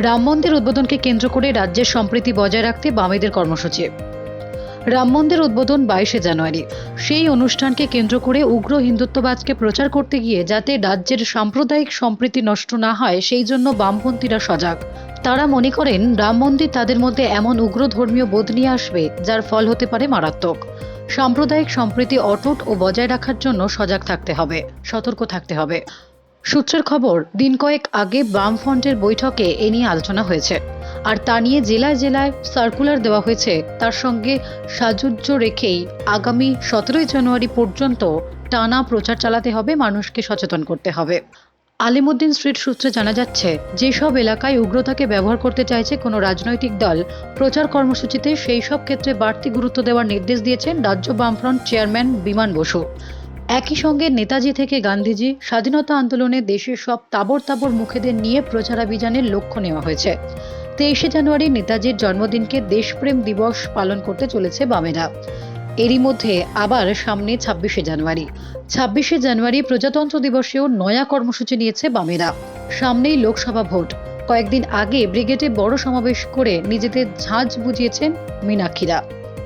রাম মন্দির উদ্বোধনকে কেন্দ্র করে রাজ্যের সম্প্রীতি বজায় রাখতে বামেদের কর্মসূচি। রাম মন্দির উদ্বোধন 22শে জানুয়ারি। সেই অনুষ্ঠানকে কেন্দ্র করে উগ্র হিন্দুত্ববাদকে প্রচার করতে গিয়ে যাতে রাজ্যের সাম্প্রদায়িক সম্প্রীতি নষ্ট না হয় সেই জন্য বামপন্থীরা সজাগ। তারা মনে করেন রাম মন্দির তাদের মধ্যে এমন উগ্র ধর্মীয় বোধ নিয়ে আসবে যার ফল হতে পারে মারাত্মক। সাম্প্রদায়িক সম্প্রীতি অটুট ও বজায় রাখার জন্য সজাগ থাকতে হবে, সতর্ক থাকতে হবে। সূত্রের খবর, দিন কয়েক আগে বামফ্রন্টের বৈঠকে এ নিয়ে আলোচনা হয়েছে, আর তা নিয়ে জেলায় জেলায় সার্কুলার দেওয়া হয়েছে। তার সঙ্গে সাযুজ্য রেখেই আগামী 17ই জানুয়ারি পর্যন্ত টানা প্রচার চালাতে হবে, মানুষকে সচেতন করতে হবে। আলিমুদ্দিন স্ট্রিট সূত্রে জানা যাচ্ছে, যেসব এলাকায় উগ্রতাকে ব্যবহার করতে চাইছে কোনো রাজনৈতিক দল, প্রচার কর্মসূচিতে সেই সব ক্ষেত্রে বাড়তি গুরুত্ব দেওয়ার নির্দেশ দিয়েছেন রাজ্য বামফ্রন্ট চেয়ারম্যান বিমান বসু। একই সঙ্গে নেতাজি থেকে গান্ধীজি, স্বাধীনতা আন্দোলনে দেশের সব তাবর তাবর মুখেদের নিয়ে প্রচারাভিযানের লক্ষ্য নেওয়া হয়েছে। 23শে জানুয়ারি নেতাজির জন্মদিনকে দেশপ্রেম দিবস পালন করতে চলেছে বামেরা। এরই মধ্যে আবার সামনে 26শে জানুয়ারি। 26শে জানুয়ারি প্রজাতন্ত্র দিবসেও নয়া কর্মসূচি নিয়েছে বামেরা। সামনেই লোকসভা ভোট। কয়েকদিন আগে ব্রিগেডে বড় সমাবেশ করে নিজেদের ঝাঁজ বুঝিয়েছেন মীনাক্ষীরা।